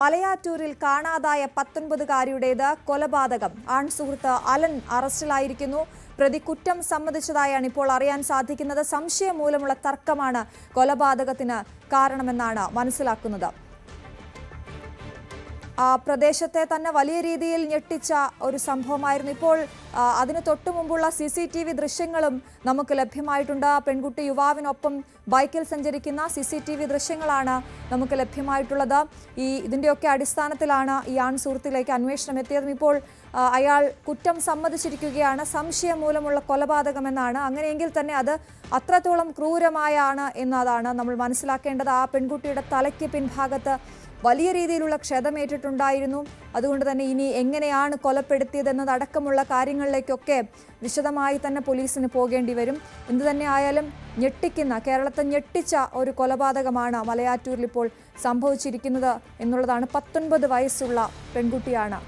മലയാറ്റൂരിൽ കാണാതായ 19-കാരിയുടേത് കൊലപാതകം. ആൺസുഹൃത്ത് അലൻ അറസ്റ്റിലായിരിക്കുന്നു. പ്രതി കുറ്റം സമ്മതിച്ചതായാണ് ഇപ്പോൾ അറിയാൻ സാധിക്കുന്നത്. സംശയം മൂലമുള്ള തർക്കമാണ് കൊലപാതകത്തിന് കാരണമെന്നാണ് മനസ്സിലാക്കുന്നത്. പ്രദേശത്തെ തന്നെ വലിയ രീതിയിൽ ഞെട്ടിച്ച ഒരു സംഭവമായിരുന്നു. ഇപ്പോൾ അതിന് തൊട്ടു മുമ്പുള്ള CCTV ദൃശ്യങ്ങളും നമുക്ക് ലഭ്യമായിട്ടുണ്ട്. പെൺകുട്ടി യുവാവിനൊപ്പം ബൈക്കിൽ സഞ്ചരിക്കുന്ന CCTV ദൃശ്യങ്ങളാണ് നമുക്ക് ലഭ്യമായിട്ടുള്ളത്. ഇതിൻ്റെയൊക്കെ അടിസ്ഥാനത്തിലാണ് ഈ ആൺസുഹൃത്തിലേക്ക് അന്വേഷണം എത്തിയതും. ഇപ്പോൾ അയാൾ കുറ്റം സമ്മതിച്ചിരിക്കുകയാണ്. സംശയം മൂലമുള്ള കൊലപാതകമെന്നാണ്. അങ്ങനെയെങ്കിൽ തന്നെ അത് അത്രത്തോളം ക്രൂരമായാണ് എന്നതാണ് നമ്മൾ മനസ്സിലാക്കേണ്ടത്. ആ പെൺകുട്ടിയുടെ തലയ്ക്ക് പിൻഭാഗത്ത് വലിയ രീതിയിലുള്ള ക്ഷതമേറ്റിട്ടുണ്ടായിരുന്നു. അതുകൊണ്ട് തന്നെ ഇനി എങ്ങനെയാണ് കൊലപ്പെടുത്തിയതെന്നതടക്കമുള്ള കാര്യങ്ങളിലേക്കൊക്കെ വിശദമായി തന്നെ പോലീസിന് പോകേണ്ടി വരും. എന്തു തന്നെ ആയാലും കേരളത്തെ ഞെട്ടിച്ച ഒരു കൊലപാതകമാണ് മലയാറ്റൂരിൽ ഇപ്പോൾ സംഭവിച്ചിരിക്കുന്നത് എന്നുള്ളതാണ്. 19 വയസ്സുള്ള പെൺകുട്ടിയാണ്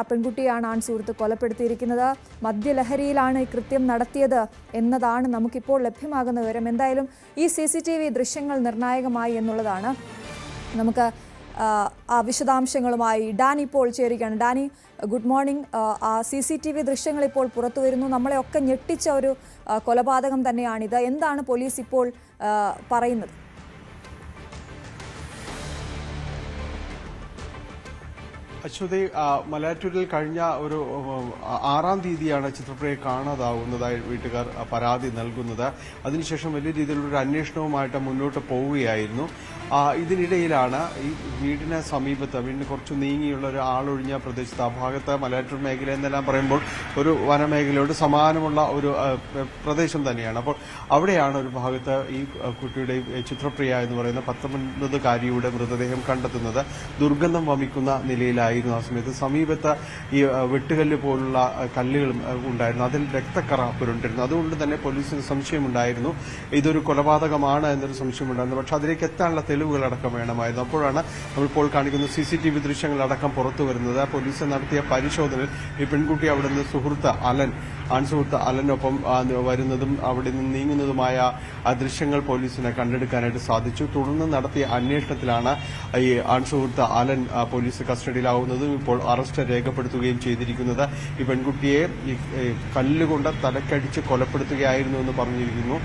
പെൺകുട്ടിയാണ് ആൺസുഹൃത്ത് കൊലപ്പെടുത്തിയിരിക്കുന്നത്. മദ്യലഹരിയിലാണ് ഈ കൃത്യം നടത്തിയത് എന്നതാണ് നമുക്കിപ്പോൾ ലഭ്യമാകുന്ന വിവരം. എന്തായാലും ഈ CCTV ദൃശ്യങ്ങൾ നിർണായകമായി എന്നുള്ളതാണ്. നമുക്ക് വിശദാംശങ്ങളുമായി ഡാനി ഇപ്പോൾ ചേരുകയാണ്. Dani, good morning. CCTV ദൃശ്യങ്ങൾ ഇപ്പോൾ പുറത്തു വരുന്നു. നമ്മളെയൊക്കെ ഞെട്ടിച്ച ഒരു കൊലപാതകം തന്നെയാണിത്. എന്താണ് പോലീസ് ഇപ്പോൾ പറയുന്നത്? അശ്വതി, മലയാറ്റൂരിൽ കഴിഞ്ഞ ഒരു 6-ാം തീയതിയാണ് ചിത്രപ്രിയയെ കാണാതാവുന്നതായി വീട്ടുകാർ പരാതി നൽകുന്നത്. അതിനുശേഷം വലിയ രീതിയിലുള്ള അന്വേഷണവുമായിട്ട് മുന്നോട്ട് പോവുകയായിരുന്നു. ഇതിനിടയിലാണ് ഈ വീടിന് സമീപത്ത്, വീടിന് കുറച്ച് നീങ്ങിയുള്ള ഒരു ആളൊഴിഞ്ഞ പ്രദേശത്ത്, ആ ഭാഗത്ത് മലയാറ്റൂർ മേഖല എന്നെല്ലാം പറയുമ്പോൾ ഒരു വനമേഖലയോട് സമാനമുള്ള ഒരു പ്രദേശം തന്നെയാണ്. അപ്പോൾ അവിടെയാണ് ഒരു ഭാഗത്ത് ഈ കുട്ടിയുടെ ചിത്രപ്രിയ എന്ന് പറയുന്ന 19-കാരിയുടെ മൃതദേഹം കണ്ടെത്തുന്നത്. ദുർഗന്ധം വമിക്കുന്ന നിലയിലായിരുന്നു. ആ സമയത്ത് സമീപത്ത് ഈ വെട്ടുകല്ല് പോലുള്ള കല്ലുകളും ഉണ്ടായിരുന്നു. അതിൽ രക്തക്കറ പുരണ്ടിരുന്നു. അതുകൊണ്ട് തന്നെ പോലീസിന് സംശയമുണ്ടായിരുന്നു, ഇതൊരു കൊലപാതകമാണ് എന്നൊരു സംശയമുണ്ടായിരുന്നു. പക്ഷെ അതിലേക്ക് എത്താനുള്ള തെളിവുകളടക്കം വേണമായിരുന്നു. അപ്പോഴാണ് നമ്മളിപ്പോൾ കാണിക്കുന്ന CCTV ദൃശ്യങ്ങളടക്കം പുറത്തു വരുന്നത്. പോലീസ് നടത്തിയ പരിശോധനയിൽ ഈ പെൺകുട്ടി അവിടെ നിന്ന് ആൺസുഹൃത്ത് അലനൊപ്പം വരുന്നതും അവിടെ നിന്ന് നീങ്ങുന്നതുമായ ആ ദൃശ്യങ്ങൾ പോലീസിനെ കണ്ടെടുക്കാനായിട്ട് സാധിച്ചു. തുടർന്ന് നടത്തിയ അന്വേഷണത്തിലാണ് ഈ ആൺസുഹൃത്ത് അലൻ പോലീസ് കസ്റ്റഡിയിലാവുന്നതും ഇപ്പോൾ അറസ്റ്റ് രേഖപ്പെടുത്തുകയും ചെയ്തിരിക്കുന്നത്. ഈ പെൺകുട്ടിയെ ഈ കല്ലുകൊണ്ട് തലക്കടിച്ച് കൊലപ്പെടുത്തുകയായിരുന്നു എന്ന് പറഞ്ഞിരിക്കുന്നു.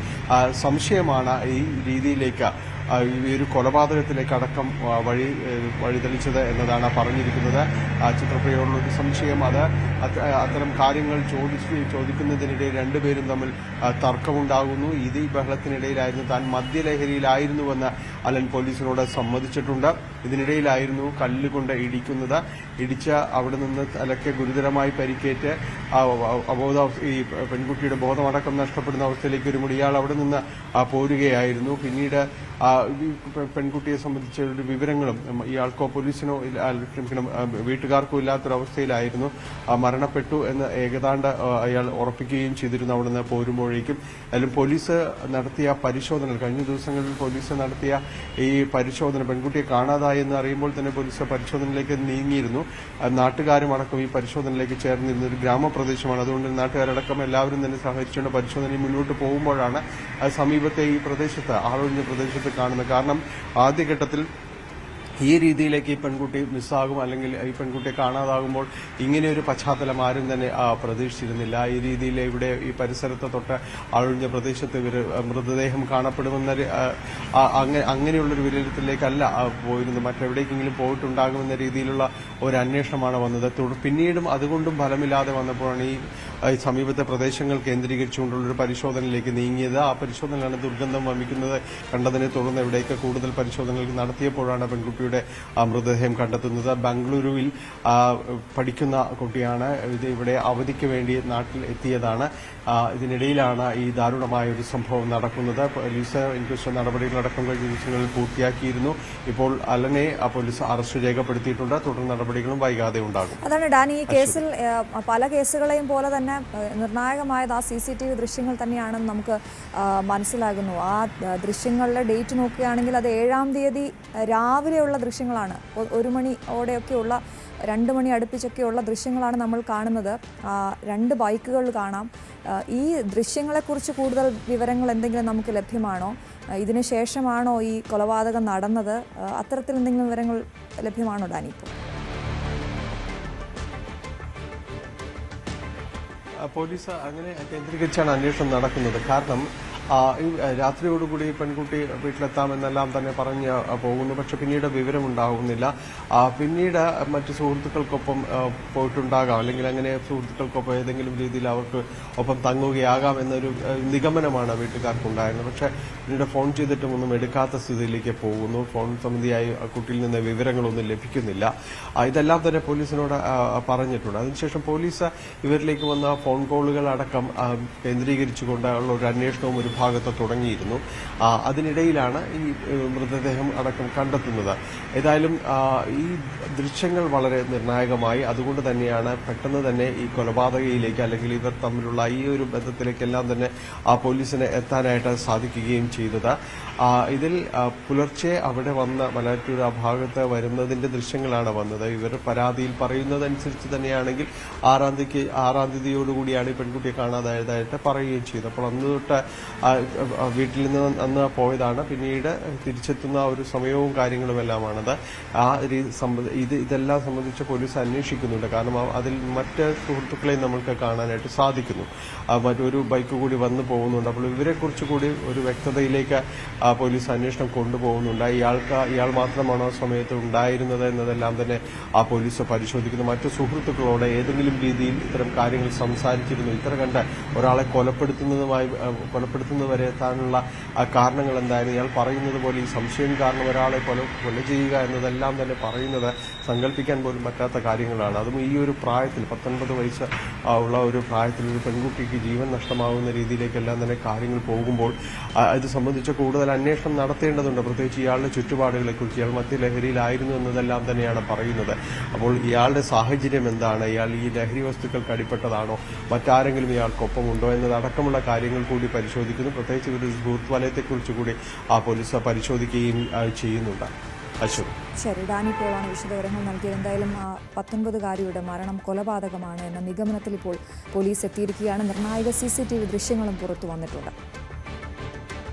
സംശയമാണ് ഈ രീതിയിലേക്ക്, ഈ ഒരു കൊലപാതകത്തിലേക്ക് അടക്കം വഴിതെളിച്ചത് എന്നതാണ് പറഞ്ഞിരിക്കുന്നത്. ചിത്രപ്രിയയോടുള്ള ഒരു സംശയം, അത്തരം കാര്യങ്ങൾ ചോദിക്കുന്നതിനിടെ രണ്ടുപേരും തമ്മിൽ തർക്കമുണ്ടാകുന്നു. ഈ ബഹളത്തിനിടയിലായിരുന്നു താൻ മദ്യലഹരിയിലായിരുന്നുവെന്ന് അലൻ പോലീസിനോട് സമ്മതിച്ചിട്ടുണ്ട്. ഇതിനിടയിലായിരുന്നു കല്ലുകൊണ്ട് ഇടിച്ച് അവിടെ നിന്ന് തലയ്ക്ക് ഗുരുതരമായി പരിക്കേറ്റ് ഈ പെൺകുട്ടിയുടെ ബോധമടക്കം നഷ്ടപ്പെടുന്ന അവസ്ഥയിലേക്ക് ഒരു ഇയാൾ അവിടെ നിന്ന് പോരുകയായിരുന്നു. പിന്നീട് പെൺകുട്ടിയെ സംബന്ധിച്ച ഒരു വിവരങ്ങളും ഇയാൾക്കോ പോലീസിനോ വീട്ടുകാർക്കോ ഇല്ലാത്തൊരവസ്ഥയിലായിരുന്നു. മരണപ്പെട്ടു എന്ന് ഏകദാണ്ട് അയാൾ ഉറപ്പിക്കുകയും ചെയ്തിരുന്നു അവിടെ നിന്ന് പോരുമ്പോഴേക്കും. അതിലും പോലീസ് നടത്തിയ പരിശോധനകൾ, കഴിഞ്ഞ ദിവസങ്ങളിൽ പോലീസ് നടത്തിയ ഈ പരിശോധന, പെൺകുട്ടിയെ കാണാതായി എന്ന് അറിയുമ്പോൾ തന്നെ പോലീസ് പരിശോധനയിലേക്ക് നീങ്ങിയിരുന്നു. നാട്ടുകാരും അടക്കം ഈ പരിശോധനയിലേക്ക് ചേർന്നിരുന്ന ഒരു ഗ്രാമപ്രദേശമാണ്. അതുകൊണ്ട് നാട്ടുകാരടക്കം എല്ലാവരും തന്നെ സഹകരിച്ചുകൊണ്ട് പരിശോധനയിൽ മുന്നോട്ട് പോകുമ്പോഴാണ് സമീപത്തെ ഈ പ്രദേശത്ത്, ആളൊഴിഞ്ഞ പ്രദേശത്ത് കാണുന്നത്. കാരണം ആദ്യഘട്ടത്തിൽ ഈ രീതിയിലേക്ക് ഈ പെൺകുട്ടി മിസ്സാകും, അല്ലെങ്കിൽ ഈ പെൺകുട്ടിയെ കാണാതാകുമ്പോൾ ഇങ്ങനെയൊരു പശ്ചാത്തലം ആരും തന്നെ പ്രതീക്ഷിച്ചിരുന്നില്ല. ഈ രീതിയിൽ ഇവിടെ ഈ പരിസരത്ത് തൊട്ട് ആളൊഴിഞ്ഞ പ്രദേശത്ത് മൃതദേഹം കാണപ്പെടുമെന്ന അങ്ങനെയുള്ളൊരു വിലയിരുത്തലിലേക്കല്ല പോയിരുന്നത്. മറ്റെവിടേക്കെങ്കിലും പോയിട്ടുണ്ടാകുമെന്ന രീതിയിലുള്ള ഒരു അന്വേഷണമാണ് വന്നത്. പിന്നീടും അതുകൊണ്ടും ഫലമില്ലാതെ വന്നപ്പോഴാണ് ഈ സമീപത്തെ പ്രദേശങ്ങൾ കേന്ദ്രീകരിച്ചുകൊണ്ടുള്ളൊരു പരിശോധനയിലേക്ക് നീങ്ങിയത്. ആ പരിശോധനയിലാണ് ദുർഗന്ധം വമിക്കുന്നത് കണ്ടതിനെ തുടർന്ന് ഇവിടേക്ക് കൂടുതൽ പരിശോധനകൾ നടത്തിയപ്പോഴാണ് പെൺകുട്ടിയുടെ മൃതദേഹം കണ്ടെത്തുന്നത്. ബംഗളൂരുവിൽ പഠിക്കുന്ന കുട്ടിയാണ്. ഇത് ഇവിടെ അവധിക്ക് വേണ്ടി നാട്ടിൽ എത്തിയതാണ്. ഇതിനിടയിലാണ് ഈ ദാരുണമായ ഒരു സംഭവം നടക്കുന്നത്. പോലീസ് ഇൻക്വസ്റ്റ് നടപടികളടക്കം കഴിഞ്ഞ ദിവസങ്ങളിൽ പൂർത്തിയാക്കിയിരുന്നു. ഇപ്പോൾ അലനെ പോലീസ് അറസ്റ്റ് രേഖപ്പെടുത്തിയിട്ടുണ്ട്. തുടർ നടപടികളും വൈകാതെ ഉണ്ടാകും. അതാണ് ഡാനി, ഈ കേസിൽ പല കേസുകളെയും പോലെ തന്നെ നിർണായകമായത് ആ CCTV ദൃശ്യങ്ങൾ തന്നെയാണെന്ന് നമുക്ക് മനസ്സിലാകുന്നു. ആ ദൃശ്യങ്ങളുടെ ഡേറ്റ് നോക്കുകയാണെങ്കിൽ അത് 7-ാം തീയതി രാവിലെയുള്ള ദൃശ്യങ്ങളാണ്. 1 മണിയോടെയൊക്കെയുള്ള 2 മണി അടുപ്പിച്ചൊക്കെയുള്ള ദൃശ്യങ്ങളാണ് നമ്മൾ കാണുന്നത്. 2 ബൈക്കുകൾ കാണാം. ഈ ദൃശ്യങ്ങളെക്കുറിച്ച് കൂടുതൽ വിവരങ്ങൾ എന്തെങ്കിലും നമുക്ക് ലഭ്യമാണോ? ഇതിനു ശേഷമാണോ ഈ കൊലപാതകം നടന്നത്? അത്തരത്തിൽ എന്തെങ്കിലും വിവരങ്ങൾ ലഭ്യമാണോ ഡാനി ഇപ്പോൾ? പോലീസ് അങ്ങനെ കേന്ദ്രീകരിച്ചാണ് അന്വേഷണം നടക്കുന്നത്. കാരണം ഈ രാത്രിയോടുകൂടി പെൺകുട്ടി വീട്ടിലെത്താമെന്നെല്ലാം തന്നെ പറഞ്ഞ് പോകുന്നു. പക്ഷെ പിന്നീട് വിവരമുണ്ടാകുന്നില്ല. പിന്നീട് മറ്റു സുഹൃത്തുക്കൾക്കൊപ്പം പോയിട്ടുണ്ടാകാം, അല്ലെങ്കിൽ അങ്ങനെ സുഹൃത്തുക്കൾക്കൊപ്പം ഏതെങ്കിലും രീതിയിൽ അവർക്ക് ഒപ്പം തങ്ങുകയാകാം എന്നൊരു നിഗമനമാണ് വീട്ടുകാർക്കുണ്ടായിരുന്നത്. പക്ഷെ പിന്നീട് ഫോൺ ചെയ്തിട്ടും ഒന്നും എടുക്കാത്ത സ്ഥിതിയിലേക്ക് പോകുന്നു. ഫോൺ സംബന്ധിയായി കുട്ടിയിൽ നിന്ന് വിവരങ്ങളൊന്നും ലഭിക്കുന്നില്ല. ഇതെല്ലാം തന്നെ പോലീസിനോട് പറഞ്ഞിട്ടുണ്ട്. അതിനുശേഷം പോലീസ് ഇവരിലേക്ക് വന്ന ഫോൺ കോളുകൾ അടക്കം കേന്ദ്രീകരിച്ചുകൊണ്ടുള്ള ഒരു അന്വേഷണവും ഒരു ഭാഗത്ത് തുടങ്ങിയിരുന്നു. അതിനിടയിലാണ് ഈ മൃതദേഹം അടക്കം കണ്ടെത്തുന്നത്. ഏതായാലും ഈ ദൃശ്യങ്ങൾ വളരെ നിർണായകമായി. അതുകൊണ്ട് തന്നെയാണ് പെട്ടെന്ന് തന്നെ ഈ കൊലപാതകയിലേക്ക്, അല്ലെങ്കിൽ ഇവർ തമ്മിലുള്ള ഈ ഒരു ബന്ധത്തിലേക്കെല്ലാം തന്നെ പോലീസിന് എത്താനായിട്ട് സാധിക്കുകയും ചെയ്തത്. ഇതിൽ പുലർച്ചെ അവിടെ വന്ന മലയാറ്റൂർ ആ ഭാഗത്ത് വരുന്നതിന്റെ ദൃശ്യങ്ങളാണ് വന്നത്. ഇവർ പരാതിയിൽ പറയുന്നതനുസരിച്ച് തന്നെയാണെങ്കിൽ 6-ാം തീയതിയോടുകൂടിയാണ് ഈ പെൺകുട്ടിയെ കാണാതായതായിട്ട് പറയുകയും ചെയ്തു. അപ്പോൾ അന്ന് തൊട്ട് വീട്ടിൽ നിന്ന് അന്ന് പോയതാണ്. പിന്നീട് തിരിച്ചെത്തുന്ന ഒരു സമയവും കാര്യങ്ങളുമെല്ലാമാണത്. ഇതെല്ലാം സംബന്ധിച്ച് പോലീസ് അന്വേഷിക്കുന്നുണ്ട്. കാരണം അതിൽ മറ്റ് സുഹൃത്തുക്കളെയും നമ്മൾക്ക് കാണാനായിട്ട് സാധിക്കുന്നു. മറ്റൊരു ബൈക്ക് കൂടി വന്നു പോകുന്നുണ്ട്. അപ്പോൾ ഇവരെക്കുറിച്ച് കൂടി ഒരു വ്യക്തതയിലേക്ക് പോലീസ് അന്വേഷണം കൊണ്ടുപോകുന്നുണ്ട്. ഇയാൾ മാത്രമാണോ സമയത്ത് ഉണ്ടായിരുന്നത് എന്നതെല്ലാം തന്നെ പോലീസ് പരിശോധിക്കുന്നു. മറ്റു സുഹൃത്തുക്കളോട് ഏതെങ്കിലും രീതിയിൽ ഇത്തരം കാര്യങ്ങൾ സംസാരിച്ചിരുന്നു, ഇത്ര കണ്ട് ഒരാളെ കൊലപ്പെടുത്തുന്നവരെ എത്താനുള്ള കാരണങ്ങൾ എന്തായിരുന്നു, ഇയാൾ പറയുന്നത് പോലെ ഈ സംശയം കാരണം ഒരാളെ കൊല ചെയ്യുക എന്നതെല്ലാം തന്നെ പറയുന്നത് സങ്കല്പിക്കാൻ പോലും പറ്റാത്ത കാര്യങ്ങളാണ്. അതും ഈ ഒരു പ്രായത്തിൽ 19 വയസ്സ് ഉള്ള ഒരു പ്രായത്തിൽ ഒരു പെൺകുട്ടിക്ക് ജീവൻ നഷ്ടമാകുന്ന രീതിയിലേക്കെല്ലാം തന്നെ കാര്യങ്ങൾ പോകുമ്പോൾ ഇത് സംബന്ധിച്ച് കൂടുതൽ അന്വേഷണം നടത്തേണ്ടതുണ്ട്. പ്രത്യേകിച്ച് ഇയാളുടെ ചുറ്റുപാടുകളെക്കുറിച്ച്, ഇയാൾ മദ്യലഹരിയിലായിരുന്നു എന്നതെല്ലാം തന്നെയാണ് പറയുന്നത്. അപ്പോൾ ഇയാളുടെ സാഹചര്യം എന്താണ്, ഇയാൾ ഈ ലഹരി വസ്തുക്കൾക്ക് അടിപ്പെട്ടതാണോ, മറ്റാരെങ്കിലും ഇയാൾക്കൊപ്പമുണ്ടോ എന്നതടക്കമുള്ള കാര്യങ്ങൾ കൂടി പരിശോധിക്കുന്നു. പ്രത്യേകിച്ച് ഒരു സുഹൃത്ത് വലയത്തെക്കുറിച്ച് കൂടി പോലീസ് പരിശോധിക്കുകയും ചെയ്യുന്നുണ്ട്. ശരി, ഡാനി പോളാണ് വിശദവിവരങ്ങൾ നൽകിയത്. എന്തായാലും 19-കാരിയുടെ മരണം കൊലപാതകമാണ് എന്ന നിഗമനത്തിൽ ഇപ്പോൾ പോലീസ് എത്തിയിരിക്കുകയാണ്. നിർണായക CCTV ദൃശ്യങ്ങളും പുറത്തു വന്നിട്ടുണ്ട്.